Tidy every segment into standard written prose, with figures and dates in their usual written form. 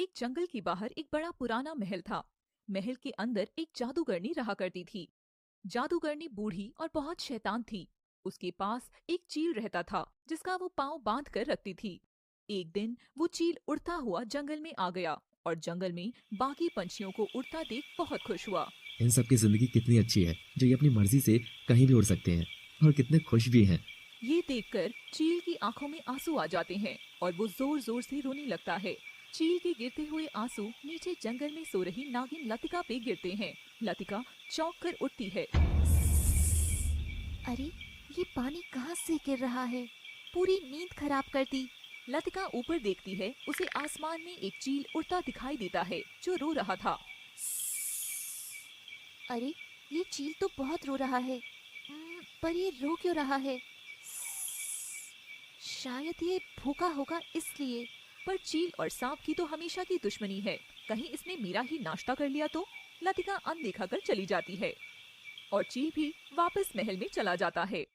एक जंगल के बाहर एक बड़ा पुराना महल था। महल के अंदर एक जादूगरनी रहा करती थी। जादूगरनी बूढ़ी और बहुत शैतान थी। उसके पास एक चील रहता था जिसका वो पाँव बांध कर रखती थी। एक दिन वो चील उड़ता हुआ जंगल में आ गया और जंगल में बाकी पंछियों को उड़ता देख बहुत खुश हुआ। इन सब की जिंदगी कितनी अच्छी है जो ये अपनी मर्जी से कहीं भी उड़ सकते हैं और कितने खुश भी हैं। ये देखकर चील की आंखों में आंसू आ जाते हैं और वो जोर जोर से रोने लगता है। चील के गिरते हुए आंसू नीचे जंगल में सो रही नागिन लतिका पे गिरते हैं। लतिका चौंक कर उठती है। अरे, ये पानी कहाँ से गिर रहा है? पूरी नींद खराब कर दी। लतिका ऊपर देखती है, उसे आसमान में एक चील उड़ता दिखाई देता है जो रो रहा था। अरे, ये चील तो बहुत रो रहा है। पर ये रो क्यों रहा है? शायद ये भूखा होगा इसलिए। पर चील और सांप की तो हमेशा की दुश्मनी है, कहीं इसने मेरा ही नाश्ता कर लिया तो। लतिका अनदेखा कर चली जाती है और चील भी वापस महल में चला जाता है।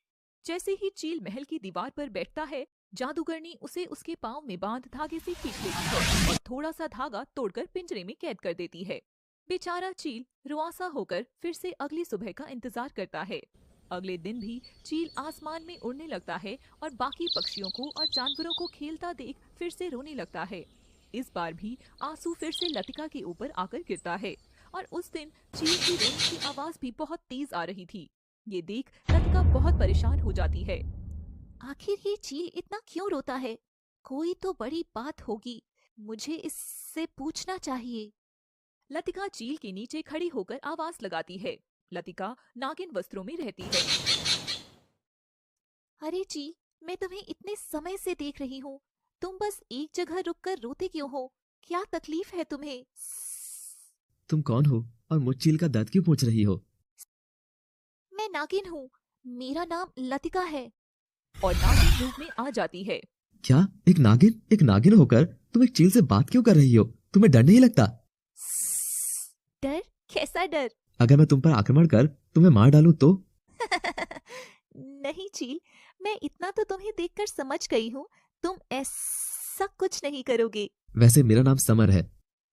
जैसे ही चील महल की दीवार पर बैठता है, जादूगरनी उसे उसके पाँव में बांध धागे से खींच लेती है और थोड़ा सा धागा तोड़कर पिंजरे में कैद कर देती है। बेचारा चील रुआंसा होकर फिर से अगली सुबह का इंतजार करता है। अगले दिन भी चील आसमान में उड़ने लगता है और बाकी पक्षियों को और जानवरों को खेलता देख फिर से रोने लगता है। इस बार भी आंसू फिर से लतिका के ऊपर आकर गिरता है और उस दिन चील की रोने की आवाज भी बहुत तेज आ रही थी। ये देख लतिका बहुत परेशान हो जाती है। आखिर ये चील इतना क्यों रोता है? कोई तो बड़ी बात होगी, मुझे इससे पूछना चाहिए। लतिका चील के नीचे खड़ी होकर आवाज लगाती है। लतिका नागिन वस्त्रों में रहती है। अरे चील, मैं तुम्हें इतने समय से देख रही हूँ। तुम बस एक जगह रुककर रोते क्यों हो? क्या तकलीफ है तुम्हें? तुम कौन हो और मुझ चील का दर्द क्यों पूछ रही हो? मैं नागिन हूँ। मेरा नाम लतिका है। और नागिन रूप में आ जाती है। क्या एक नागिन होकर तुम एक चील से बात क्यों कर रही हो? तुम्हें डर नहीं लगता? डर? कैसा डर? अगर मैं तुम पर आक्रमण कर तुम्हें मार डालूं तो? नहीं चील, मैं इतना तो तुम्हें देखकर समझ गई हूँ, तुम ऐसा कुछ नहीं करोगे। वैसे मेरा नाम समर है।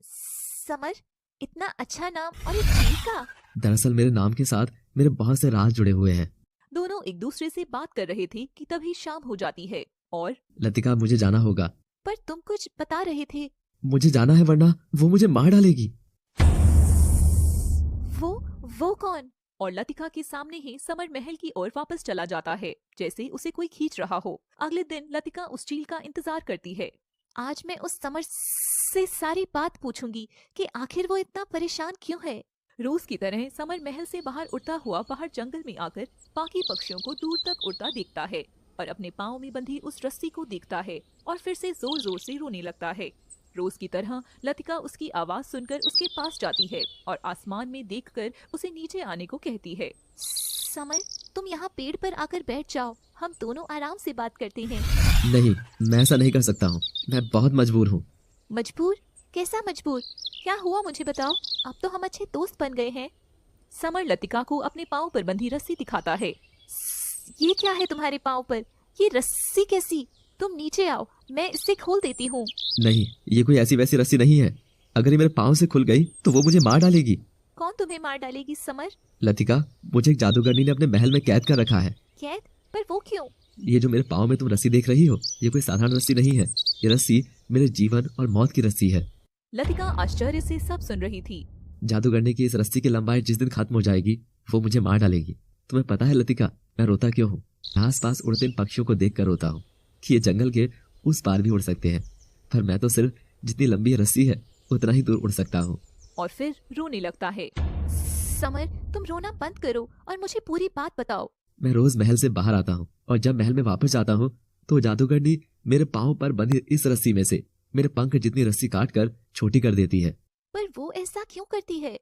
समर? इतना अच्छा नाम और एक चील का? दरअसल मेरे नाम के साथ मेरे बहुत से राज जुड़े हुए हैं। दोनों एक दूसरे से बात कर रहे थे कि तभी शाम हो जाती है और लतिका, मुझे जाना होगा। पर तुम कुछ बता रहे थे। मुझे जाना है वरना वो मुझे मार डालेगी। वो कौन? और लतिका के सामने ही समर महल की ओर वापस चला जाता है, जैसे उसे कोई खींच रहा हो। अगले दिन लतिका उस चील का इंतजार करती है। आज मैं उस समर से सारी बात पूछूंगी कि आखिर वो इतना परेशान क्यों है। रोज की तरह समर महल से बाहर उड़ता हुआ बाहर जंगल में आकर बाकी पक्षियों को दूर तक उड़ता देखता है और अपने पाँव में बंधी उस रस्सी को देखता है और फिर से जोर जोर से रोने लगता है। रोज की तरह लतिका उसकी आवाज सुनकर उसके पास जाती है और आसमान में देखकर उसे नीचे आने को कहती है। समर, तुम यहाँ पेड़ पर आकर बैठ जाओ, हम दोनों आराम से बात करते हैं। नहीं, मैं ऐसा नहीं कर सकता हूँ। मैं बहुत मजबूर हूँ। मजबूर? कैसा मजबूर? क्या हुआ मुझे बताओ, अब तो हम अच्छे दोस्त बन गए हैं। समर लतिका को अपने पाँव पर बंधी रस्सी दिखाता है। ये क्या है तुम्हारे पाँव पर? ये रस्सी कैसी? तुम नीचे आओ, मैं इसे खोल देती हूँ। नहीं, ये कोई ऐसी वैसी रस्सी नहीं है। अगर ये मेरे पाँव से खुल गई तो वो मुझे मार डालेगी। कौन तुम्हें मार डालेगी समर? लतिका, मुझे एक जादूगरनी ने अपने महल में कैद कर रखा है। कैद? पर वो क्यों? ये जो मेरे पाँव में तुम रस्सी देख रही हो, ये कोई साधारण रस्सी नहीं है। ये रस्सी मेरे जीवन और मौत की रस्सी है। लतिका आश्चर्य से सब सुन रही थी। जादूगरनी की इस रस्सी की लंबाई जिस दिन खत्म हो जाएगी वो मुझे मार डालेगी। तुम्हें पता है लतिका, मैं रोता क्यों हूँ? आस पास उड़ते इन पक्षियों को देख कर रोता हूँ कि ये जंगल के उस पार भी उड़ सकते हैं, पर मैं तो सिर्फ जितनी लंबी रस्सी है उतना ही दूर उड़ सकता हूँ। और फिर रोने लगता है। समर, तुम रोना बंद करो और मुझे पूरी बात बताओ। मैं रोज महल से बाहर आता हूँ और जब महल में वापस जाता हूँ तो जादूगरनी मेरे पाँव पर बंधी इस रस्सी में से मेरे पंख जितनी रस्सी काट कर छोटी कर देती है। पर वो ऐसा क्यों करती है?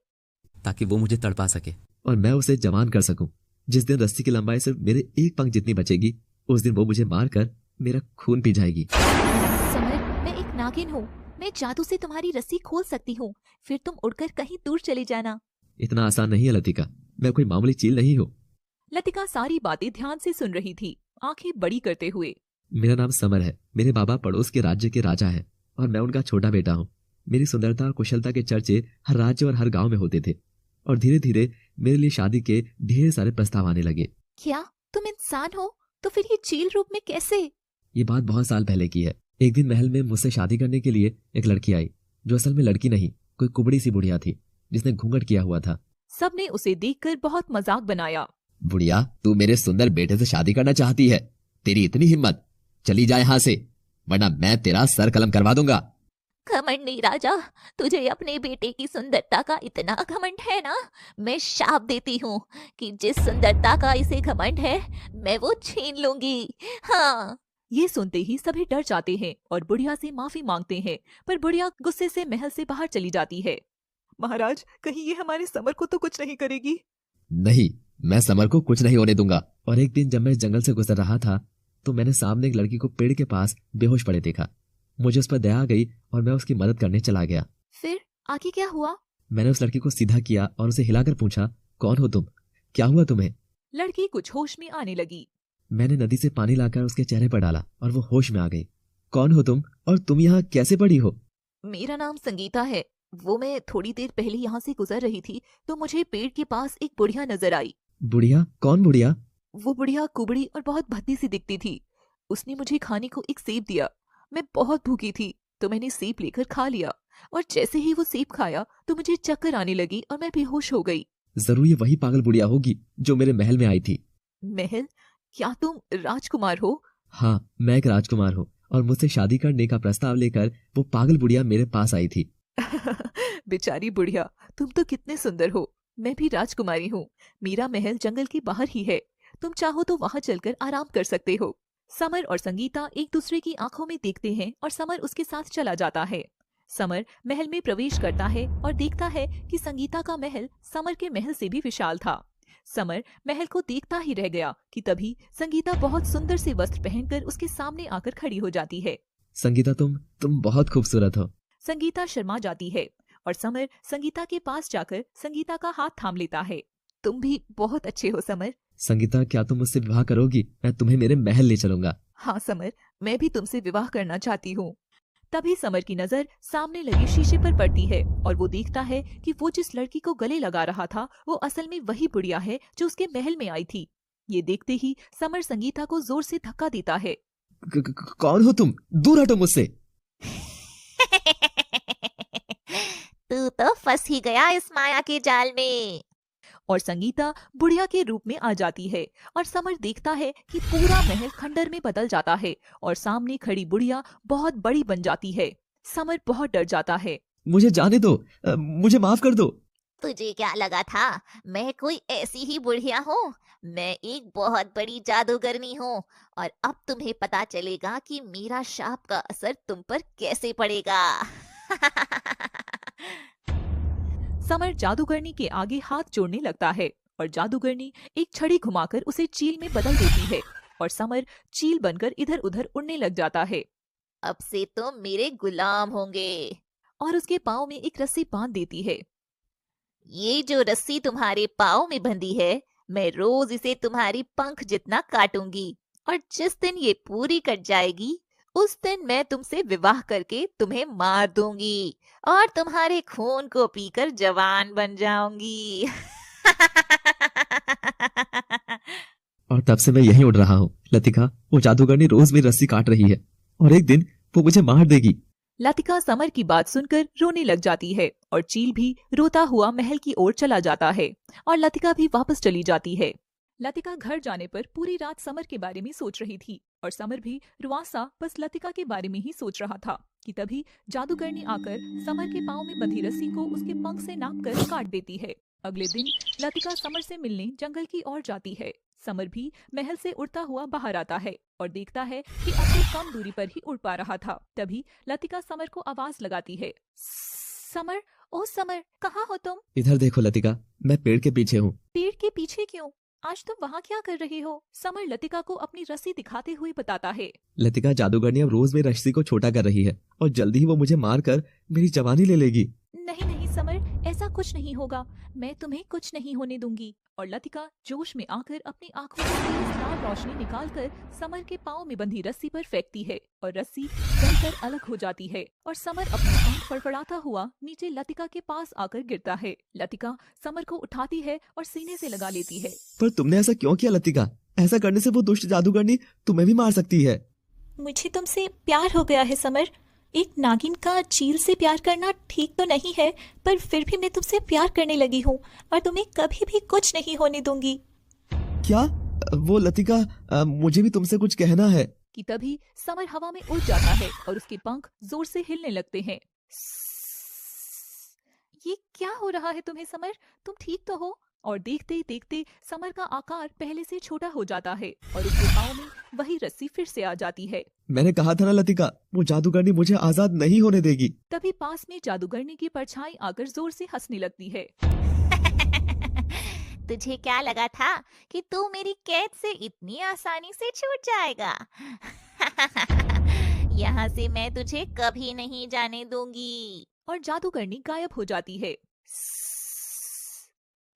ताकि वो मुझे तड़पा सके और मैं उसे जवान कर सकूं। जिस दिन रस्सी की लंबाई सिर्फ मेरे एक पंख जितनी बचेगी, उस दिन वो मुझे मार कर मेरा खून पी जाएगी। समर, मैं एक नागिन हूँ, मैं जादू से तुम्हारी रस्सी खोल सकती हूँ, फिर तुम उड़कर कहीं दूर चले जाना। इतना आसान नहीं है लतिका, मैं कोई मामूली चील नहीं हूँ। लतिका सारी बातें ध्यान से सुन रही थी, आंखें बड़ी करते हुए। मेरा नाम समर है। मेरे बाबा पड़ोस के राज्य के राजा है और मैं उनका छोटा बेटा हूँ। मेरी सुंदरता और कुशलता के चर्चे हर राज्य और हर गांव में होते थे और धीरे धीरे मेरे लिए शादी के ढेर सारे प्रस्ताव आने लगे। क्या तुम इंसान हो? तो फिर ये चील रूप में कैसे? ये बात बहुत साल पहले की है। एक दिन महल में मुझसे शादी करने के लिए एक लड़की आई, जो असल में लड़की नहीं, कोई कुबड़ी सी बुढ़िया थी जिसने घूंघट किया हुआ था। सबने उसे देखकर बहुत मजाक बनाया। बुढ़िया, तू मेरे सुंदर बेटे से शादी करना चाहती है? तेरी इतनी हिम्मत, चली जाए यहाँ से, वरना मैं तेरा सर कलम करवा दूंगा। घमंड नहीं राजा, तुझे अपने बेटे की सुंदरता का इतना घमंड है ना, मैं शाप देती हूँ कि जिस सुंदरता का इसे घमंड है मैं वो छीन लूंगी। हाँ। ये सुनते ही सभी डर जाते हैं और बुढ़िया से माफी मांगते हैं, पर बुढ़िया गुस्से से महल से बाहर चली जाती है। महाराज, कहीं ये हमारे समर को तो कुछ नहीं करेगी? नहीं, मैं समर को कुछ नहीं होने दूंगा। और एक दिन जब मैं जंगल से गुजर रहा था तो मैंने सामने एक लड़की को पेड़ के पास बेहोश पड़े देखा। मुझे उस पर दया आ गई और मैं उसकी मदद करने चला गया। फिर आगे क्या हुआ? मैंने उस लड़की को सीधा किया और उसे हिलाकर पूछा, कौन हो तुम? क्या हुआ तुम्हें? लड़की कुछ होश में आने लगी। मैंने नदी से पानी लाकर उसके चेहरे पर डाला और वो होश में आ गई। कौन हो तुम और तुम यहाँ कैसे पड़ी हो? मेरा नाम संगीता है। वो मैं थोड़ी देर पहले यहाँ से गुजर रही थी तो मुझे पेड़ के पास एक बुढ़िया नजर आई। बुढ़िया? कौन बुढ़िया? वो बुढ़िया कुबड़ी और बहुत भद्दी सी दिखती थी। उसने मुझे खाने को एक सेब दिया। मैं बहुत भूखी थी तो मैंने सेब लेकर खा लिया और जैसे ही वो सेब खाया तो मुझे चक्कर आने लगी और मैं बेहोश हो गई। जरूर ये वही पागल बुढ़िया होगी जो मेरे महल में आई थी। महल? क्या तुम राजकुमार हो? हाँ, मैं एक राजकुमार हूँ और मुझसे शादी करने का प्रस्ताव लेकर वो पागल बुढ़िया मेरे पास आई थी। बेचारी बुढ़िया, तुम तो कितने सुंदर हो। मैं भी राजकुमारी हूँ। मेरा महल जंगल के बाहर ही है। तुम चाहो तो वहाँ चलकर आराम कर सकते हो। समर और संगीता एक दूसरे की आंखों में देखते हैं और समर उसके साथ चला जाता है। समर महल में प्रवेश करता है और देखता है कि संगीता का महल समर के महल से भी विशाल था। समर महल को देखता ही रह गया कि तभी संगीता बहुत सुंदर से वस्त्र पहनकर उसके सामने आकर खड़ी हो जाती है। संगीता, तुम बहुत खूबसूरत हो। संगीता शर्मा जाती है और समर संगीता के पास जाकर संगीता का हाथ थाम लेता है। तुम भी बहुत अच्छे हो समर। संगीता, क्या तुम मुझसे विवाह करोगी? मैं तुम्हें मेरे महल ले चलूंगा। हाँ समर, मैं भी तुमसे विवाह करना चाहती हूँ। तभी समर की नजर सामने लगे शीशे पर पड़ती है और वो देखता है कि वो जिस लड़की को गले लगा रहा था वो असल में वही बुढ़िया है जो उसके महल में आई थी। ये देखते ही समर संगीता को जोर से धक्का देता है। कौन हो तुम? दूर हटो मुझसे। तू तो फंस ही गया इस माया के जाल में। और संगीता बुढ़िया के रूप में आ जाती है और समर देखता है कि पूरा महल खंडर में बदल जाता है और सामने खड़ी बुढ़िया बहुत बड़ी बन जाती है। समर बहुत डर जाता है। मुझे जाने दो, मुझे माफ कर दो। तुझे क्या लगा था मैं कोई ऐसी ही बुढ़िया हूँ? मैं एक बहुत बड़ी जादूगरनी हूँ और अब तुम्हें पता चलेगा कि मेरा शाप का असर तुम पर कैसे पड़ेगा। समर जादूगरनी के आगे हाथ जोड़ने लगता है और जादूगरनी एक छड़ी घुमाकर उसे चील में बदल देती है और समर चील बनकर इधर उधर उड़ने लग जाता है। अब से तुम मेरे गुलाम होंगे। और उसके पाँव में एक रस्सी बांध देती है। ये जो रस्सी तुम्हारे पाँव में बंधी है, मैं रोज इसे तुम्हारी पंख जितना काटूंगी और जिस दिन ये पूरी कट जाएगी उस दिन मैं तुमसे विवाह करके तुम्हें मार दूंगी और तुम्हारे खून को पीकर जवान बन जाऊंगी। और तब से मैं यहीं उड़ रहा हूँ। लतिका, वो जादूगरनी रोज मेरी रस्सी काट रही है और एक दिन वो मुझे मार देगी। लतिका समर की बात सुनकर रोने लग जाती है और चील भी रोता हुआ महल की ओर चला जाता है और लतिका भी वापस चली जाती है। लतिका घर जाने पर पूरी रात समर के बारे में सोच रही थी और समर भी रुआसा बस लतिका के बारे में ही सोच रहा था कि तभी जादूगरनी आकर समर के पाँव में बंधी रस्सी को उसके पंख से नापकर काट देती है। अगले दिन लतिका समर से मिलने जंगल की ओर जाती है। समर भी महल से उड़ता हुआ बाहर आता है और देखता है कि अब वो कम दूरी पर ही उड़ पा रहा था। तभी लतिका समर को आवाज लगाती है। समर, ओ समर, कहाँ हो तुम? इधर देखो लतिका, मैं पेड़ के पीछे हूँ। पेड़ के पीछे क्यों? आज तुम वहाँ क्या कर रहे हो? समर लतिका को अपनी रस्सी दिखाते हुए बताता है। लतिका, जादूगरनी अब रोज मेरी रस्सी को छोटा कर रही है और जल्दी ही वो मुझे मार कर मेरी जवानी ले लेगी। नहीं नहीं समर, ऐसा कुछ नहीं होगा। मैं तुम्हें कुछ नहीं होने दूंगी। और लतिका जोश में आकर अपनी आंखों से तेज लाल रोशनी निकालकर समर के पाँव में बंधी रस्सी पर फेंकती है और रस्सी जलकर अलग हो जाती है और समर अपना पंख फड़फड़ाता हुआ नीचे लतिका के पास आकर गिरता है। लतिका समर को उठाती है और सीने से लगा लेती है। पर तुमने ऐसा क्यों किया लतिका? ऐसा करने से वो दुष्ट जादूगरनी तुम्हें भी मार सकती है। मुझे तुमसे प्यार हो गया है समर। एक नागिन का चील से प्यार करना ठीक तो नहीं है, पर फिर भी मैं तुमसे प्यार करने लगी हूँ और तुम्हें कभी भी कुछ नहीं होने दूंगी। क्या? वो लतिका, मुझे भी तुमसे कुछ कहना है। कि तभी समर हवा में उड़ जाता है और उसके पंख जोर से हिलने लगते हैं। ये क्या हो रहा है तुम्हें समर? तुम ठीक तो हो? और देखते ही देखते समर का आकार पहले से छोटा हो जाता है और उसके पाँव में वही रस्सी फिर से आ जाती है। मैंने कहा था ना लतिका, वो जादूगरनी मुझे आजाद नहीं होने देगी। तभी पास में जादूगरनी की परछाई आकर जोर से हंसने लगती है। तुझे क्या लगा था कि तू मेरी कैद से इतनी आसानी से छूट जाएगा? यहाँ से मैं तुझे कभी नहीं जाने दूंगी। और जादूगरनी गायब हो जाती है।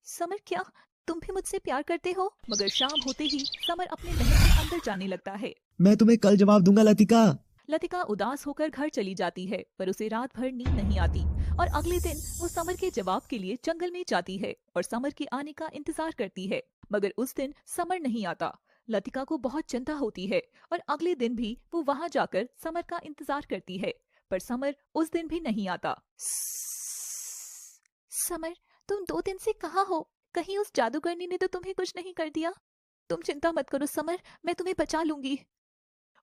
समर, क्या तुम भी मुझसे प्यार करते हो? मगर शाम होते ही समर अपने महल के अंदर जाने लगता है। मैं तुम्हें कल जवाब दूंगा लतिका। लतिका उदास होकर घर चली जाती है, पर उसे रात भर नींद नहीं आती और अगले दिन वो समर के जवाब के लिए जंगल में जाती है और समर के आने का इंतजार करती है। मगर उस दिन समर नहीं आता। लतिका को बहुत चिंता होती है और अगले दिन भी वो वहाँ जाकर समर का इंतजार करती है, पर समर उस दिन भी नहीं आता। समर, तुम 2 दिन से कहाँ हो? कहीं उस जादूगरनी ने तो तुम्हें कुछ नहीं कर दिया? तुम चिंता मत करो समर, मैं तुम्हें बचा लूंगी।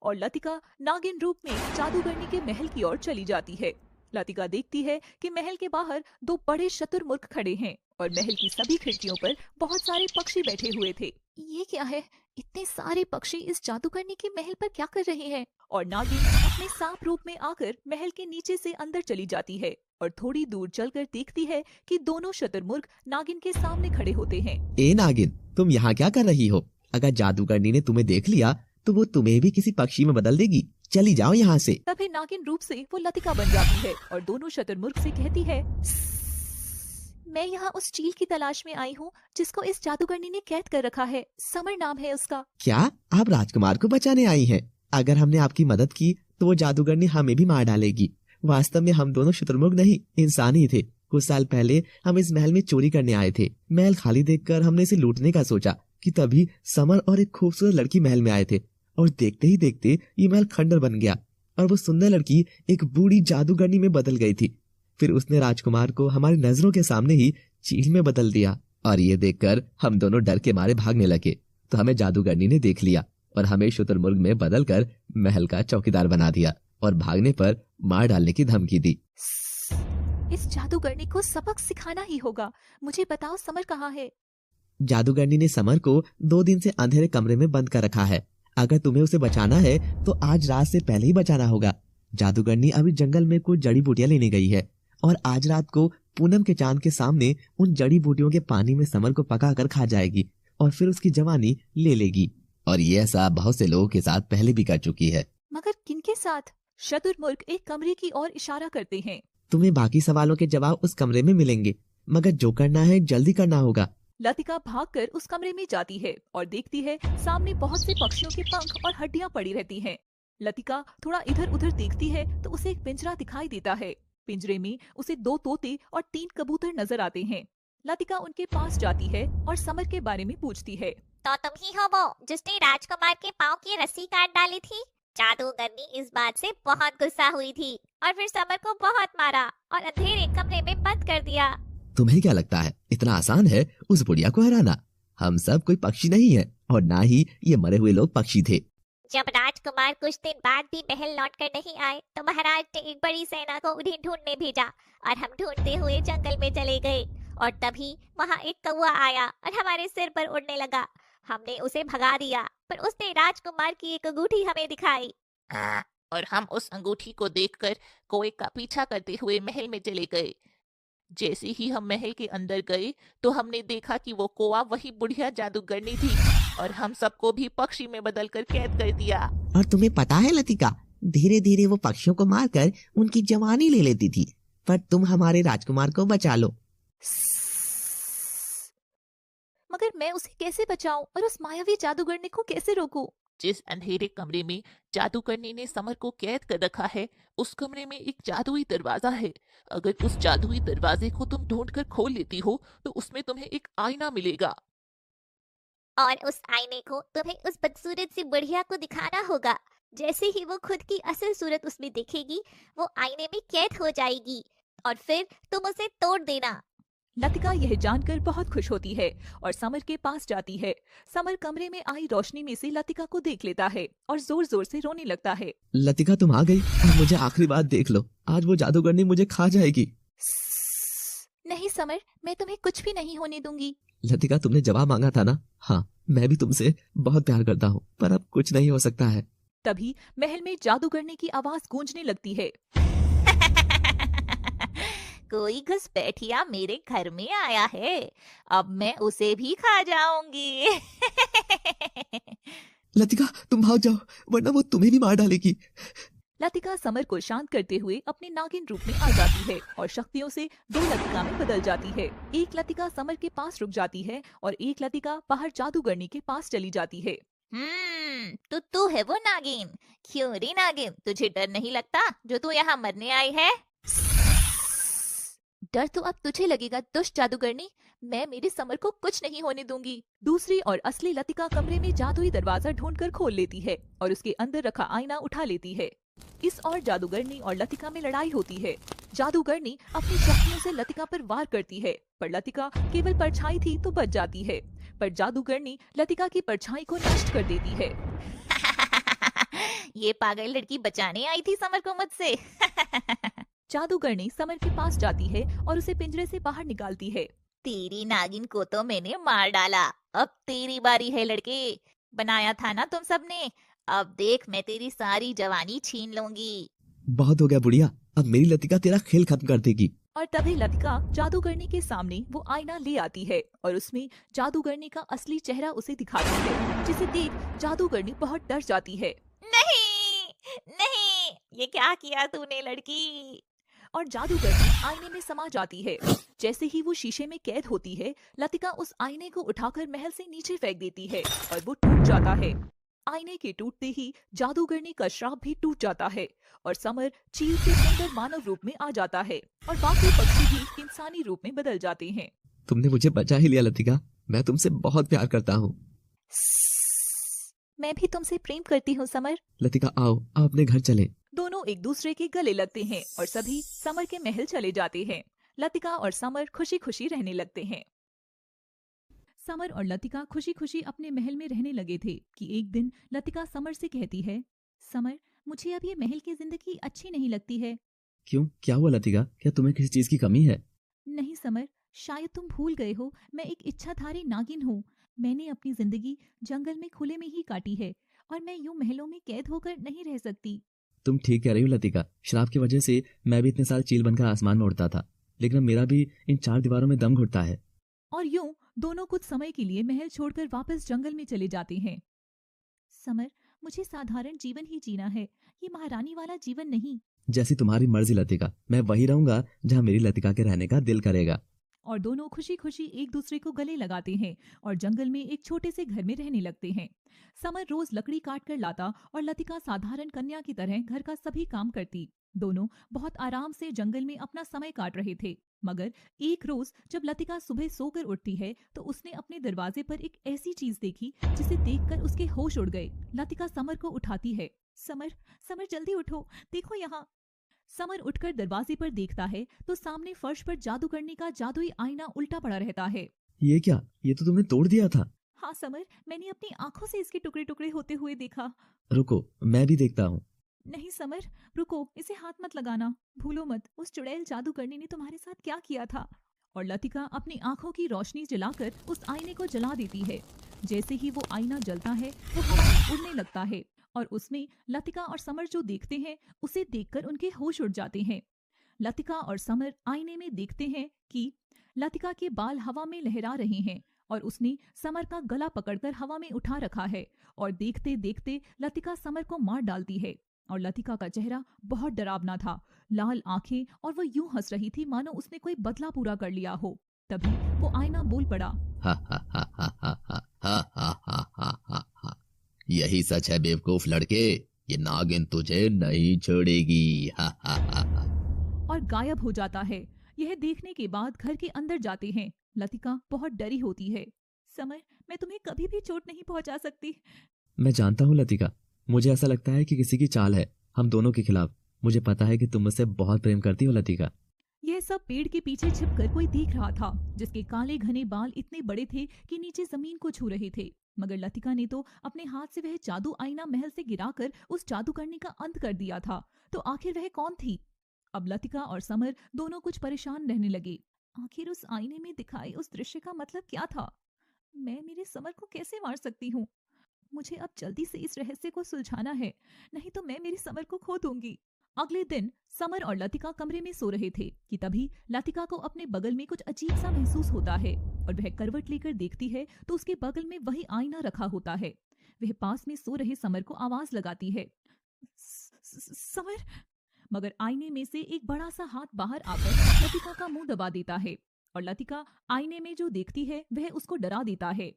और लतिका नागिन रूप में जादूगरनी के महल की ओर चली जाती है। लतिका देखती है कि महल के बाहर 2 बड़े शुतुरमुर्ग खड़े हैं और महल की सभी खिड़कियों पर बहुत सारे पक्षी बैठे हुए थे। ये क्या है? इतने सारे पक्षी इस जादूगरनी के महल पर क्या कर रहे हैं? और नागिन अपने सांप रूप में आकर महल के नीचे से अंदर चली जाती है और थोड़ी दूर चलकर देखती है कि दोनों शुतुरमुर्ग नागिन के सामने खड़े होते हैं। ए नागिन, तुम यहाँ क्या कर रही हो? अगर जादूगरनी ने तुम्हें देख लिया तो वो तुम्हें भी किसी पक्षी में बदल देगी। चली जाओ यहाँ से। तभी नागिन रूप से वो लतिका बन जाती है और दोनों शुतुरमुर्ग से कहती है, मैं यहाँ उस चील की तलाश में आई हूँ जिसको इस जादूगरनी ने कैद कर रखा है। समर नाम है उसका। क्या आप राजकुमार को बचाने आई हैं? अगर हमने आपकी मदद की तो वो जादूगरनी हमें भी मार डालेगी। वास्तव में हम दोनों शुतुरमुर्ग नहीं, इंसान ही थे। कुछ साल पहले हम इस महल में चोरी करने आए थे। महल खाली देखकर हमने इसे लूटने का सोचा कि तभी समर और एक खूबसूरत लड़की महल में आए थे और देखते ही देखते ये महल खंडर बन गया और वो सुंदर लड़की एक बूढ़ी जादूगरनी में बदल गई थी। फिर उसने राजकुमार को हमारी नजरों के सामने ही चील में बदल दिया और ये देखकर हम दोनों डर के मारे भागने लगे तो हमें जादूगरनी ने देख लिया और हमें शुतुरमुर्ग में बदलकर महल का चौकीदार बना दिया और भागने पर मार डालने की धमकी दी। इस जादूगरनी को सबक सिखाना ही होगा। मुझे बताओ समर कहाँ है? जादूगरनी ने समर को 2 दिन से अंधेरे कमरे में बंद कर रखा है। अगर तुम्हें उसे बचाना है तो आज रात से पहले ही बचाना होगा। जादूगरनी अभी जंगल में कुछ जड़ी बूटियां लेने गई है और आज रात को पूनम के चांद के सामने उन जड़ी बूटियों के पानी में समर को पका कर खा जाएगी और फिर उसकी जवानी ले लेगी। और ये ऐसा बहुत से लोगों के साथ पहले भी कर चुकी है। मगर किनके साथ? शुतुरमुर्ग एक कमरे की ओर इशारा करते हैं। तुम्हें बाकी सवालों के जवाब उस कमरे में मिलेंगे, मगर जो करना है जल्दी करना होगा। लतिका भागकर उस कमरे में जाती है और देखती है सामने बहुत से पक्षियों के पंख और हड्डियां पड़ी रहती हैं। लतिका थोड़ा इधर उधर देखती है तो उसे एक पिंजरा दिखाई देता है। पिंजरे में उसे 2 तोते और 3 कबूतर नजर आते हैं। लतिका उनके पास जाती है और समर के बारे में पूछती है। तो तुम ही हो वो जिसने राजकुमार के पाँव की रस्सी काट डाली थी? जादूगरनी इस बात से बहुत गुस्सा हुई थी और फिर समर को बहुत मारा और अंधेरे कमरे में बंद कर दिया। तुम्हें क्या लगता है इतना आसान है उस बुढ़िया को हराना? हम सब कोई पक्षी नहीं है और ना ही ये मरे हुए लोग पक्षी थे। जब राजकुमार कुछ दिन बाद भी महल लौट कर नहीं आए तो महाराज ने एक बड़ी सेना को उन्हें ढूंढने भेजा और हम ढूंढते हुए जंगल में चले गए और तभी वहाँ एक कौवा आया और हमारे सिर पर उड़ने लगा। हमने उसे भगा दिया पर उसने राजकुमार की एक अंगूठी हमें दिखाई और हम उस अंगूठी को देखकर कौवे का पीछा करते हुए महल में चले गए। जैसे ही हम महल के अंदर गए तो हमने देखा कि वो कौवा वही बुढ़िया जादूगरनी थी और हम सबको भी पक्षी में बदलकर कैद कर दिया। और तुम्हें पता है लतिका, धीरे धीरे वो पक्षियों को मारकर उनकी जवानी ले लेती थी, पर तुम हमारे राजकुमार को बचा लो। मगर मैं उसे कैसे बचाऊं और उस मायावी जादूगरनी को कैसे रोकूं? जिस अंधेरे कमरे में जादूगरनी ने समर को कैद कर रखा है, उस कमरे में एक जादुई दरवाजा है। अगर उस जादुई दरवाजे को तुम ढूंढकर खोल लेती हो तो उसमें तुम्हें एक आईना मिलेगा। और उस आईने को तुम्हें उस बदसूरत सी बुढ़िया को दिखाना होगा। जैसे ही वो खुद की असल सूरत उसमें दिखेगी, वो आईने में कैद हो जाएगी और फिर तुम उसे तोड़ देना। लतिका यह जानकर बहुत खुश होती है और समर के पास जाती है। समर कमरे में आई रोशनी में से लतिका को देख लेता है और जोर जोर से रोने लगता है। लतिका तुम आ गई और मुझे आखिरी बात देख लो, आज वो जादूगरनी मुझे खा जाएगी। नहीं समर, मैं तुम्हें कुछ भी नहीं होने दूंगी। लतिका तुमने जवाब मांगा था ना? हाँ, मैं भी तुमसे बहुत प्यार करता हूँ, पर अब कुछ नहीं हो सकता है। तभी महल में जादूगरनी की आवाज गूंजने लगती है। कोई घुसपैठिया मेरे घर में आया है, अब मैं उसे भी खा जाऊंगी। लतिका तुम भाग जाओ, वरना वो तुम्हें भी मार डालेगी। लतिका समर को शांत करते हुए अपने नागिन रूप में आ जाती है और शक्तियों से दो लतिका में बदल जाती है। एक लतिका समर के पास रुक जाती है और एक लतिका बाहर जादूगरनी के पास चली जाती है। तो तू है वो नागिन? क्यों रे नागिन, तुझे डर नहीं लगता जो तू यहाँ मरने आई है? डर तो अब तुझे लगेगा दुष्ट जादूगरनी, मैं मेरे समर को कुछ नहीं होने दूंगी। दूसरी और असली लतिका कमरे में जादुई दरवाजा ढूंढकर खोल लेती है और उसके अंदर रखा आईना उठा लेती है। इस और जादूगरनी और लतिका में लड़ाई होती है। जादूगरनी अपनी शक्तियों से लतिका पर वार करती है, पर लतिका केवल परछाई थी तो बच जाती है, पर जादूगरनी लतिका की परछाई को नष्ट कर देती है। ये पागल लड़की बचाने आई थी समर को मुझसे। जादूगरनी समर के पास जाती है और उसे पिंजरे से बाहर निकालती है। तेरी नागिन को तो मैंने मार डाला, अब तेरी बारी है लड़के। बनाया था ना तुम सबने, अब देख मैं तेरी सारी जवानी छीन लूंगी। बहुत हो गया बुढ़िया, अब मेरी लतिका तेरा खेल खत्म कर देगी। और तभी लतिका जादूगरनी के सामने वो आईना ले आती है और उसमें जादूगरनी का असली चेहरा उसे दिखाती है, जिसे देख जादूगरनी बहुत डर जाती है। नहीं नहीं, ये क्या किया तूने लड़की? और जादूगरनी आईने में समा जाती है। जैसे ही वो शीशे में कैद होती है, लतिका उस आईने को उठाकर महल से नीचे फेंक देती है और वो टूट जाता है। आईने के टूटते ही जादूगरनी का श्राप भी टूट जाता है और समर चील से सुंदर मानव रूप में आ जाता है और बाकी पक्षी भी इंसानी रूप में बदल जाते हैं। तुमने मुझे बचा ही लिया लतिका, मैं तुमसे बहुत प्यार करता हूँ। मैं भी तुमसे प्रेम करती हूँ समर। लतिका आओ, अब अपने घर चले। दोनों एक दूसरे के गले लगते हैं और सभी समर के महल चले जाते हैं। लतिका और समर खुशी खुशी रहने लगते हैं। समर और लतिका खुशी खुशी अपने महल में रहने लगे थे कि एक दिन लतिका समर से कहती है, समर मुझे अब ये महल की जिंदगी अच्छी नहीं लगती है। क्यों, क्या हुआ लतिका? क्या तुम्हें किसी चीज की कमी है? नहीं समर, शायद तुम भूल गए हो, मैं एक इच्छाधारी नागिन हूँ। मैंने अपनी जिंदगी जंगल में खुले में ही काटी है और मैं यूं महलों में कैद होकर नहीं रह सकती। तुम ठीक कह रही हो लतिका, श्राप की वजह से मैं भी इतने साल चील बनकर आसमान में उड़ता था, लेकिन अब मेरा भी इन चार दीवारों में दम घुटता है। और यूं दोनों कुछ समय के लिए महल छोड़कर वापस जंगल में चले जाते हैं। समर मुझे साधारण जीवन ही जीना है, ये महारानी वाला जीवन नहीं। जैसी तुम्हारी मर्जी लतिका, मैं वही रहूंगा जहाँ मेरी लतिका के रहने का दिल करेगा। और दोनों खुशी खुशी एक दूसरे को गले लगाते हैं और जंगल में एक छोटे से घर में रहने लगते हैं। समर रोज लकड़ी काट कर लाता और लतिका साधारण कन्या की तरह घर का सभी काम करती। दोनों बहुत आराम से जंगल में अपना समय काट रहे थे, मगर एक रोज जब लतिका सुबह सोकर उठती है तो उसने अपने दरवाजे पर एक ऐसी चीज देखी जिसे देखकर उसके होश उड़ गए। लतिका समर को उठाती है। समर, समर जल्दी उठो, देखो यहाँ। समर उठकर दरवाजे पर देखता है तो सामने फर्श पर जादूगरनी का जादुई आईना उल्टा पड़ा रहता है। ये क्या, ये तो तुमने तोड़ दिया था। हाँ समर, मैंने अपनी आंखों से इसके टुकड़े टुकड़े होते हुए देखा। रुको, मैं भी देखता हूँ। नहीं समर, रुको, इसे हाथ मत लगाना। भूलो मत उस चुड़ैल जादूगरनी ने तुम्हारे साथ क्या किया था। और लतिका अपनी आंखों की रोशनी जलाकर उस आईने को जला देती है। जैसे ही वो आईना जलता है वो हवा में उड़ने लगता है और उसमें लतिका और समर जो देखते हैं उसे देखकर उनके होश उड़ जाते हैं। लतिका और समर आईने में देखते हैं कि लतिका के बाल हवा में लहरा रहे हैं और उसने समर का गला पकड़कर हवा में उठा रखा है और देखते देखते लतिका समर को मार डालती है। और लतिका का चेहरा बहुत डरावना था, लाल आंखें, और वो यूं हंस रही थी मानो उसने कोई बदला पूरा कर लिया हो। तभी वो आईना बोल पड़ा। हा हा हा हा हा हा हा हा हा हा हा हा। यही सच है बेवकूफ लड़के, ये नागिन तुझे नहीं छोड़ेगी। हा हा हा हा। और गायब हो जाता है। यह देखने के बाद घर के अंदर जाते हैं। लतिका बहुत डरी होती है। समर, मैं तुम्हें कभी भी चोट नहीं पहुंचा सकती। मैं जानता हूँ लतिका, मुझे ऐसा लगता है कि किसी की चाल है हम दोनों के खिलाफ। मुझे पता है कि तुम मुझसे बहुत प्रेम करती हो लतिका। यह सब पेड़ के पीछे छिपकर कोई देख रहा था, जिसके काले घने बाल इतने बड़े थे कि नीचे जमीन को छू रहे थे। मगर लतिका ने तो अपने हाथ से वह जादू आईना महल से गिराकर उस जादूगरनी का अंत कर दिया था। तो आखिर वह कौन थी? अब लतिका और समर दोनों कुछ परेशान रहने लगे। आखिर उस आईने में दिखाई उस दृश्य का मतलब क्या था? मैं मेरे समर को कैसे मार सकती हूँ? मुझे अब जल्दी से इस रहस्य को सुलझाना है, नहीं तो मैं मेरे समर को खो दूंगी। अगले दिन समर और लतिका कमरे में सो रहे थे कि तभी लतिका को अपने बगल में कुछ अजीब सा महसूस होता है और वह करवट लेकर देखती है तो उसके बगल में वही आईना रखा होता है। वह पास में सो रहे समर को आवाज लगाती है, समर। मगर आईने में से एक बड़ा सा हाथ बाहर आकर लतिका का मुंह दबा देता है और लतिका आईने में जो देखती है वह उसको डरा देता है।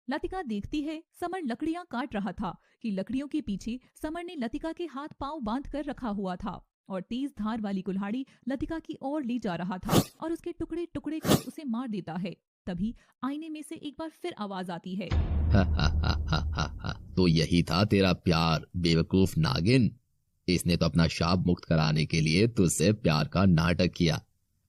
लतिका देखती है समर लकड़ियां काट रहा था कि लकड़ियों के पीछे समर ने लतिका के हाथ पांव बांध कर रखा हुआ था और तेज धार वाली कुल्हाड़ी लतिका की ओर ले जा रहा था और उसके टुकड़े टुकड़े कर उसे मार देता है। तभी आईने में से एक बार फिर आवाज आती है, हा हा हा हा हा हा। तो यही था तेरा प्यार बेवकूफ नागिन। इसने तो अपना शाप मुक्त कराने के लिए तुझसे प्यार का नाटक किया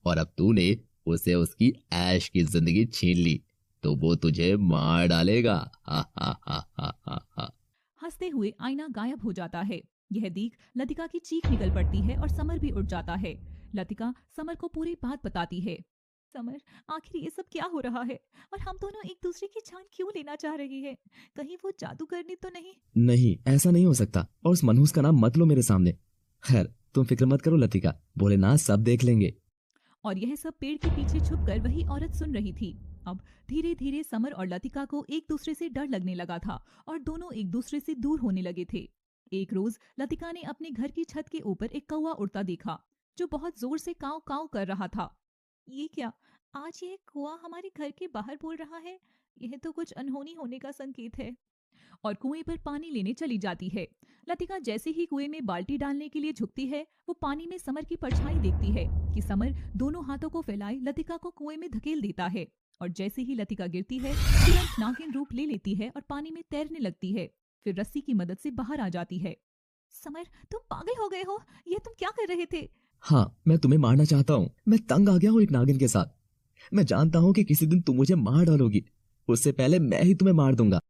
और अब तूने उसे उसकी ऐश की जिंदगी छीन ली तो वो तुझे मार डालेगा। हा हा हा हा हा हा। हंसते हुए आईना गायब हो जाता है। यह देख लतिका की चीख निकल पड़ती है और समर भी उठ जाता है। लतिका समर को पूरी बात बताती है। समर, आखिर ये सब क्या हो रहा है और हम दोनों एक दूसरे की जान क्यों लेना चाह रही है? कहीं वो जादूगरनी तो नहीं? नहीं, ऐसा नहीं हो सकता और उस मनहूस का नाम मत लो मेरे सामने। खैर तुम फिक्र मत करो लतिका, भोलेनाथ सब देख लेंगे। और यह सब पेड़ के पीछे छुपकर वही औरत सुन रही थी। अब धीरे धीरे समर और लतिका को एक दूसरे से डर लगने लगा था और दोनों एक दूसरे से दूर होने लगे थे। एक रोज लतिका ने अपने घर की छत के ऊपर एक कौवा उड़ता देखा जो बहुत जोर से काव काव कर रहा था। ये क्या, आज ये कौवा हमारे घर के बाहर बोल रहा है? यह तो कुछ अनहोनी होने का संकेत है। और कुएं पर पानी लेने चली जाती है। लतिका जैसे ही कुएं में बाल्टी डालने के लिए झुकती है, वो पानी में समर की परछाई देखती है कि समर दोनों हाथों को फैलाए लतिका को कुएं में धकेल देता है और जैसे ही लतिका गिरती है तुरंत नागिन रूप ले लेती है और पानी में तैरने लगती है। फिर रस्सी की मदद से बाहर आ जाती है। समर, तुम पागल हो गए हो? ये तुम क्या कर रहे थे? हाँ, मैं तुम्हें मारना चाहता हूँ। मैं तंग आ गया हूँ एक नागिन के साथ। मैं जानता हूँ कि किसी दिन तुम मुझे मार डालोगी, उससे पहले मैं ही तुम्हें मार दूंगा।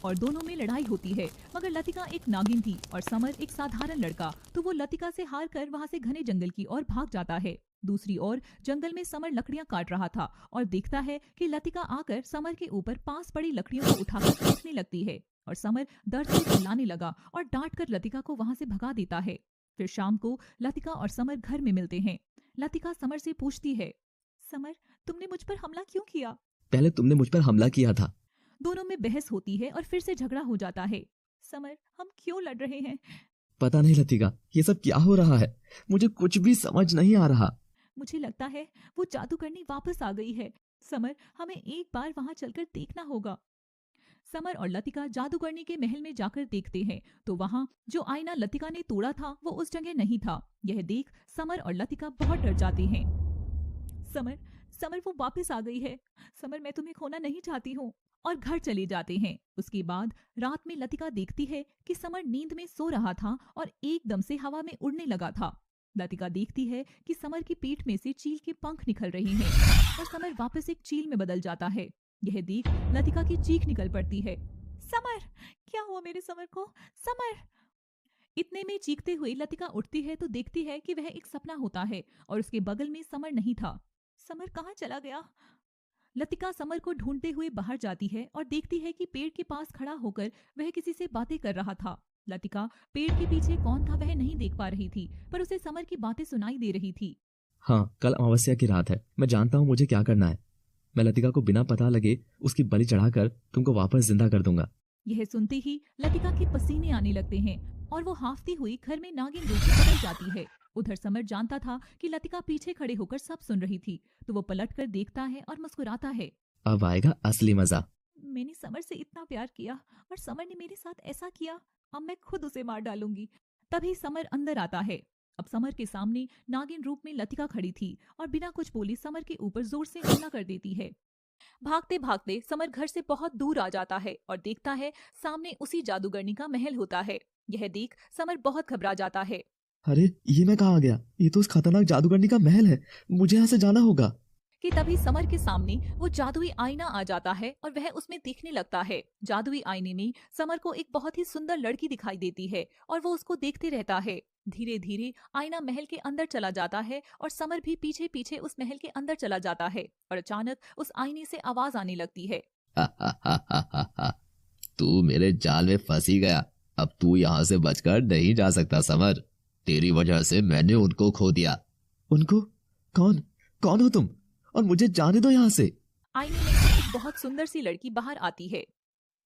और दोनों में लड़ाई होती है। मगर लतिका एक नागिन थी और समर एक साधारण लड़का, तो वो लतिका से हार कर वहाँ से घने जंगल की ओर भाग जाता है। दूसरी ओर जंगल में समर लकड़ियां काट रहा था और देखता है कि लतिका आकर समर के ऊपर पास पड़ी लकड़ियों को उठाकर फेंकने लगती है और समर दर्द से चिल्लाने लगा और डांट कर लतिका को वहाँ से भगा देता है। फिर शाम को लतिका और समर घर में मिलते हैं। लतिका समर से पूछती है, समर, तुमने मुझ पर हमला क्यों किया? पहले तुमने मुझ पर हमला किया था। दोनों में बहस होती है और फिर से झगड़ा हो जाता है। समर, हम क्यों लड़ रहे हैं? पता नहीं लतिका, ये सब क्या हो रहा है, मुझे कुछ भी समझ नहीं आ रहा। मुझे लगता है वो जादूगरनी वापस आ गई है। समर, हमें एक बार वहां चलकर देखना होगा। समर और लतिका जादूगरनी के महल में जाकर देखते हैं तो वहां जो आईना लतिका ने तोड़ा था वो उस जगह नहीं था। यह देख समर और लतिका बहुत डर जाते हैं। समर, समर, वो वापस आ गई है। समर, मैं तुम्हें खोना नहीं चाहती हूँ। और घर चले जाते हैं। उसके बाद रात में लतिका देखती है कि समर नींद में सो रहा था और एकदम से हवा में उड़ने लगा था। लतिका देखती है कि समर की पीठ में से चील के पंख निकल रहे हैं और समर वापस एक चील में बदल जाता है। यह देख लतिका की चीख निकल पड़ती है, समर, क्या हुआ मेरे समर को? समर! इतने में चीखते हुए लतिका उठती है तो देखती है कि वह एक सपना होता है और उसके बगल में समर नहीं था। समर कहाँ चला गया? लतिका समर को ढूंढते हुए बाहर जाती है और देखती है कि पेड़ के पास खड़ा होकर वह किसी से बातें कर रहा था। लतिका पेड़ के पीछे कौन था वह नहीं देख पा रही थी, पर उसे समर की बातें सुनाई दे रही थी। हाँ, कल अमावस्या की रात है। मैं जानता हूँ मुझे क्या करना है। मैं लतिका को बिना पता लगे उसकी बलि चढ़ाकर तुमको वापस जिंदा कर दूंगा। यह सुनते ही लतिका के पसीने आने लगते हैं और वो हाफती हुई घर में नागिन रूप में बदल जाती है। उधर समर जानता था कि लतिका पीछे खड़े होकर सब सुन रही थी, तो वो पलटकर देखता है और मुस्कुराता है। अब आएगा असली मजा। मैंने समर से इतना प्यार किया और समर ने मेरे साथ ऐसा किया, अब मैं खुद उसे मार डालूंगी। तभी समर अंदर आता है। अब समर के सामने नागिन रूप में लतिका खड़ी थी और बिना कुछ बोले समर के ऊपर जोर से हमला कर देती है। भागते भागते समर घर से बहुत दूर आ जाता है और देखता है सामने उसी जादूगरनी का महल होता है। यह देख समर बहुत घबरा जाता है अरे ये मैं कहाँ आ गया? ये तो उस खतरनाक जादूगरनी का महल है, मुझे यहाँ से जाना होगा। कि तभी समर के सामने वो जादुई आईना आ जाता है और वह उसमें देखने लगता है। जादुई आईने में समर को एक बहुत ही सुंदर लड़की दिखाई देती है और वो उसको देखते रहता है। धीरे धीरे आईना महल के अंदर चला जाता है और समर भी पीछे पीछे उस महल के अंदर चला जाता है और अचानक उस आईने से आवाज आने लगती है। तू मेरे जाल में फंसी गया, अब तू यहाँ से बचकर नहीं जा सकता समर। तेरी वजह से मैंने उनको खो दिया। उनको? कौन कौन हो तुम? और मुझे जाने दो यहाँ से। आईने में से एक बहुत सुंदर सी लड़की बाहर आती है।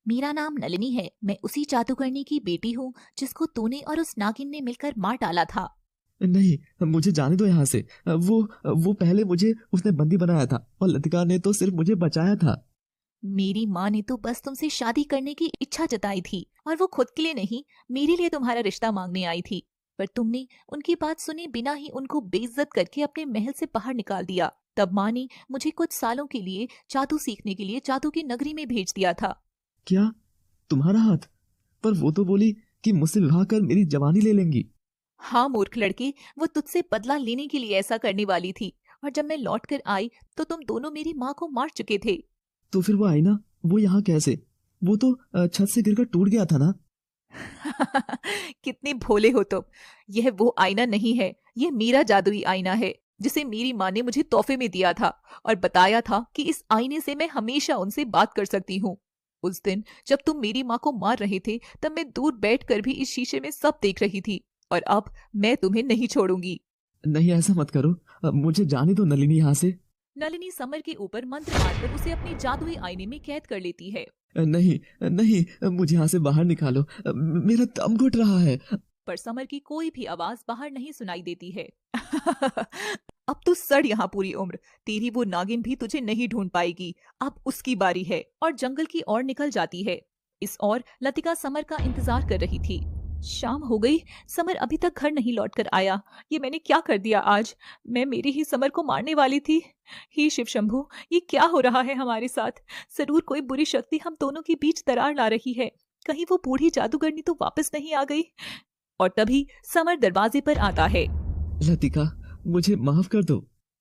मेरा नाम नलिनी है, मैं उसी जादूगरनी की बेटी हूँ जिसको तूने और उस नागिन ने मिलकर मार डाला था। नहीं, मुझे जाने दो यहाँ से। वो पहले मुझे उसने बंदी बनाया था और लतिका ने तो सिर्फ मुझे बचाया था। मेरी माँ ने तो बस तुमसे शादी करने की इच्छा जताई थी और वो खुद के लिए नहीं, मेरे लिए तुम्हारा रिश्ता मांगने आई थी, पर तुमने उनकी बात सुने बिना ही उनको बेइज्जत करके अपने महल से बाहर निकाल दिया। तब माँ ने मुझे कुछ सालों के लिए जादू सीखने के लिए जादू की नगरी में भेज दिया था। क्या? तुम्हारा हाथ? पर वो तो बोली कि मुझसे विवाह कर मेरी जवानी ले लेंगी। हाँ मूर्ख लड़के, वो तुझसे बदला लेने के लिए ऐसा करने वाली थी और जब मैं लौट कर आई तो तुम दोनों मेरी माँ को मार चुके थे। तो फिर वो आईना, वो यहाँ कैसे? वो तो छत से गिरकर टूट गया था ना। कितने भोले हो तुम। यह वो आईना नहीं है, यह मेरा जादुई आईना है जिसे मेरी माँ ने मुझे तोहफे में दिया था और बताया था कि इस आईने से मैं हमेशा उनसे बात कर सकती हूँ। उस दिन जब तुम मेरी माँ को मार रहे थे तब मैं दूर बैठकर भी इस शीशे में सब देख रही थी और अब मैं तुम्हें नहीं छोड़ूंगी। नहीं, ऐसा मत करो, मुझे जाने दो नलिनी यहाँ से। नलिनी समर के ऊपर मंत्र मारकर उसे अपने जादुई आईने में कैद कर लेती है। नहीं नहीं, मुझे यहाँ से बाहर निकालो, मेरा दम घुट रहा है। पर समर की कोई भी आवाज बाहर नहीं सुनाई देती है। अब तू सड़ यहाँ पूरी उम्र, तेरी वो नागिन भी तुझे नहीं ढूंढ पाएगी, अब उसकी बारी है। और जंगल की ओर निकल जाती है। इस ओर लतिका समर का इंतजार कर रही थी। शाम हो गई, समर अभी तक घर नहीं लौटकर आया। ये मैंने क्या कर दिया आज? मैं मेरी ही समर को मारने वाली थी। हे शिव शंभू, ये क्या हो रहा है हमारे साथ? जरूर कोई बुरी शक्ति हम दोनों के बीच दरार ला रही है। कहीं वो बूढ़ी जादूगरनी तो वापस नहीं आ गई? और तभी समर दरवाजे पर आता है। लतिका, मुझे माफ कर दो।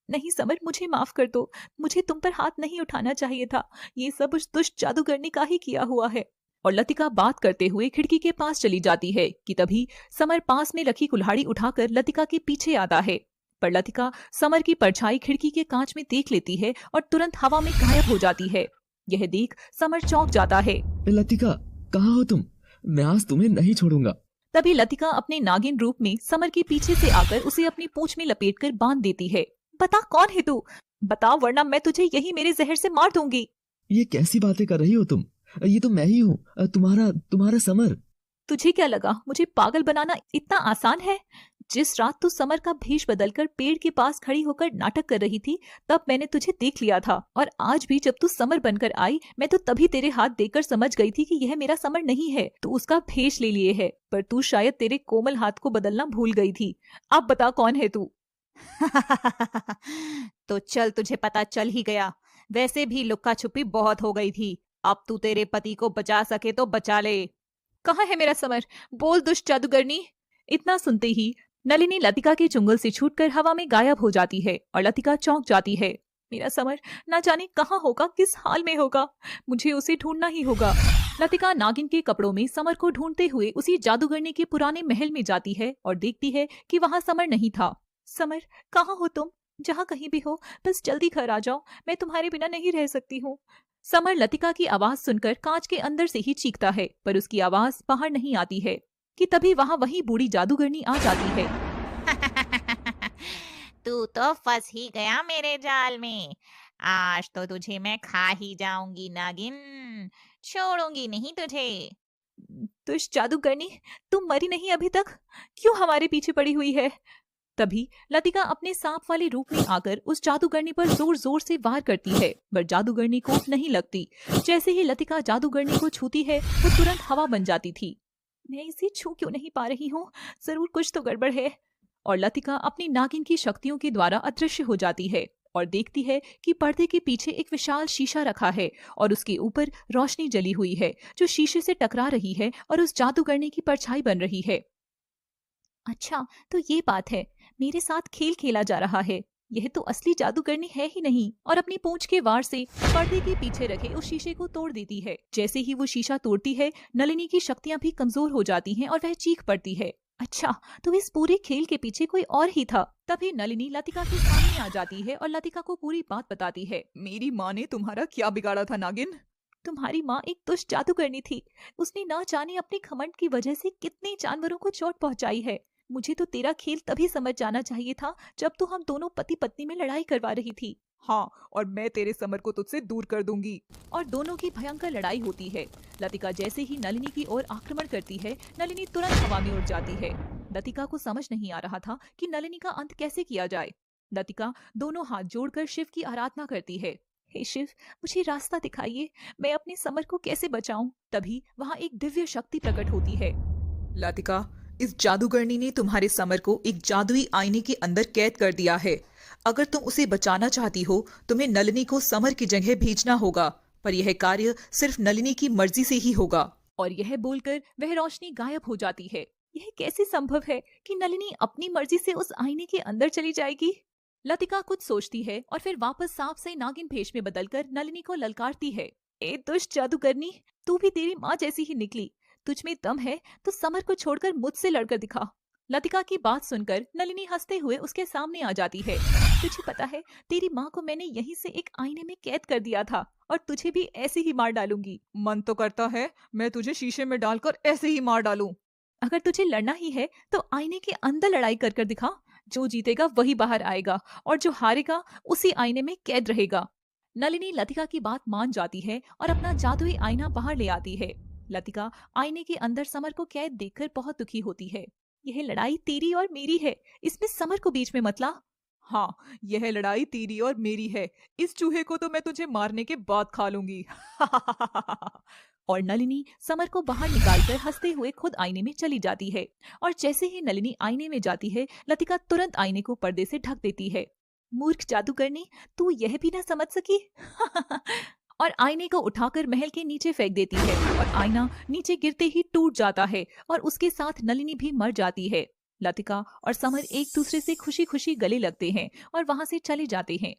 नहीं समर, मुझे माफ कर दो। मुझे तुम पर हाथ नहीं उठाना चाहिए था। ये सब उस दुष्ट जादूगरनी का ही किया हुआ है। और लतिका बात करते हुए खिड़की के पास चली जाती है कि तभी समर पास में रखी कुल्हाड़ी उठाकर लतिका के पीछे आता है। पर लतिका समर की परछाई खिड़की के कांच में देख लेती है और तुरंत हवा में गायब हो जाती है। यह देख समर चौंक जाता है। लतिका, कहाँ हो तुम? मैं आज तुम्हें नहीं छोड़ूंगा। तभी लतिका अपने नागिन रूप में समर के पीछे से आकर उसे अपनी पूंछ में लपेटकर बांध देती है। बता कौन है तू? बता, वरना मैं तुझे यही मेरे जहर से मार दूंगी। ये कैसी बातें कर रही हो तुम? ये तो मैं ही हूँ, तुम्हारा समर। तुझे क्या लगा मुझे पागल बनाना इतना आसान है? जिस रात तू समर का भेष बदलकर पेड़ के पास खड़ी होकर नाटक कर रही थी तब मैंने तुझे देख लिया था, और आज भी जब तू समर बनकर आई मैं तो तभी तेरे हाथ देखकर समझ गई थी कि यह मेरा समर नहीं है, तू उसका भेष ले लिए है। पर तू शायद तेरे कोमल हाथ को बदलना भूल गई थी। अब बता कौन है तू? तो चल, तुझे पता चल ही गया। वैसे भी लुक्का छुपी बहुत हो गई थी। अब तू तेरे पति को बचा सके तो बचा ले। कहाँ है मेरा समर? बोल दुष्ट जादूगरनी। इतना सुनते ही नलिनी लतिका के चुंगल से छूटकर हवा में गायब हो जाती है और लतिका चौंक जाती है। मेरा समर ना जाने कहाँ होगा, किस हाल में होगा। मुझे उसे ढूंढना ही होगा। लतिका नागिन के कपड़ों में समर को ढूंढते हुए उसी जादूगरनी के पुराने महल में जाती है और देखती है कि वहाँ समर नहीं था। समर, कहाँ हो तुम? जहाँ कहीं भी हो बस जल्दी घर आ जाओ, मैं तुम्हारे बिना नहीं रह सकती हूँ। समर लतिका की आवाज सुनकर कांच के अंदर से ही चीखता है, पर उसकी आवाज बाहर नहीं आती है कि तभी वहाँ वही बूढ़ी जादूगरनी आ जाती है। तू तो फंस ही गया मेरे जाल में। आज तो तुझे मैं खा ही जाऊंगी नागिन, छोड़ूंगी नहीं तुझे। दुष्ट जादूगरनी, तुम मरी नहीं अभी तक, क्यों हमारे पीछे पड़ी हुई है? तभी लतिका अपने सांप वाले रूप में आकर उस जादूगरनी पर जोर जोर से वार करती है, पर जादूगरनी को नहीं लगती। जैसे ही लतिका जादूगरनी को छूती है वो तुरंत हवा बन जाती थी। मैं इसे छू क्यों नहीं पा रही हूँ? जरूर कुछ तो गड़बड़ है। और लतिका अपनी नागिन की शक्तियों के द्वारा अदृश्य हो जाती है और देखती है कि पर्दे के पीछे एक विशाल शीशा रखा है और उसके ऊपर रोशनी जली हुई है जो शीशे से टकरा रही है और उस जादूगरनी की परछाई बन रही है। अच्छा, तो ये बात है, मेरे साथ खेल खेला जा रहा है। यह तो असली जादूगरनी है ही नहीं। और अपनी पूंछ के वार से पर्दे के पीछे रखे उस शीशे को तोड़ देती है। जैसे ही वो शीशा तोड़ती है, नलिनी की शक्तियां भी कमजोर हो जाती हैं और वह चीख पड़ती है। अच्छा, तो इस पूरे खेल के पीछे कोई और ही था। तभी नलिनी लतिका के सामने आ जाती है और लतिका को पूरी बात बताती है। मेरी माँ ने तुम्हारा क्या बिगाड़ा था नागिन? तुम्हारी माँ एक दुष्ट जादूगरनी थी। उसने ना जाने अपने घमंड की वजह से कितने जानवरों को चोट पहुंचाई है। मुझे तो तेरा खेल तभी समझ जाना चाहिए था जब तो हम दोनों पति पत्नी में लड़ाई करवा रही थी। हाँ, और मैं तेरे समर को तुझसे दूर कर दूंगी। और दोनों की भयंकर लड़ाई होती है। लतिका जैसे ही नलिनी की ओर आक्रमण करती है, नलिनी तुरंत हवा में उड़ जाती है। लतिका को समझ नहीं आ रहा था कि नलिनी का अंत कैसे किया जाए। लतिका दोनों हाथ जोड़कर शिव की आराधना करती है। हे शिव, मुझे रास्ता दिखाइए, मैं अपने समर को कैसे बचाऊं? तभी वहाँ एक दिव्य शक्ति प्रकट होती है। लतिका, इस जादूगरनी ने तुम्हारे समर को एक जादुई आईने के अंदर कैद कर दिया है। अगर तुम उसे बचाना चाहती हो, तुम्हें नलिनी को समर की जगह भेजना होगा, पर यह कार्य सिर्फ नलिनी की मर्जी से ही होगा। और यह बोलकर वह रोशनी गायब हो जाती है। यह कैसे संभव है कि नलिनी अपनी मर्जी से उस आईने के अंदर चली जाएगी? लतिका कुछ सोचती है और फिर वापस सांप से नागिन भेष में बदलकर नलिनी को ललकारती है। ए दुष्ट जादूगरनी, तू भी तेरी माँ जैसी ही निकली। तुझ में दम है तो समर को छोड़कर मुझसे लड़कर दिखा। लतिका की बात सुनकर नलिनी हंसते हुए उसके सामने आ जाती है। तुझे पता है, तेरी माँ को मैंने यहीं से एक आईने में कैद कर दिया था और तुझे भी ऐसे ही मार डालूंगी। मन तो करता है मैं तुझे शीशे में डालकर ऐसे ही मार डालूं। अगर तुझे लड़ना ही है तो आईने के अंदर लड़ाई कर कर दिखा। जो जीतेगा वही बाहर आएगा और जो हारेगा उसी आईने में कैद रहेगा। नलिनी लतिका की बात मान जाती है और अपना जादुई आईना बाहर ले आती है। लतिका आईने के अंदर समर को कैद देखकर बहुत दुखी होती है। यह लड़ाई तेरी और मेरी है, इसमें समर को बीच में मत ला। हाँ, यह लड़ाई तेरी और मेरी है। इस चूहे को तो मैं तुझे मारने के बाद खा लूंगी। और नलिनी समर को बाहर निकालकर हंसते हुए खुद आईने में चली जाती है। और जैसे ही नलिनी आईने में जाती है, लतिका तुरंत आईने को पर्दे से ढक देती है। मूर्ख जादूगरनी, तू यह भी ना समझ सकी। और आईने को उठाकर महल के नीचे फेंक देती है और आईना नीचे गिरते ही टूट जाता है और उसके साथ नलिनी भी मर जाती है। लतिका और समर एक दूसरे से खुशी खुशी गले लगते हैं और वहां से चले जाते हैं।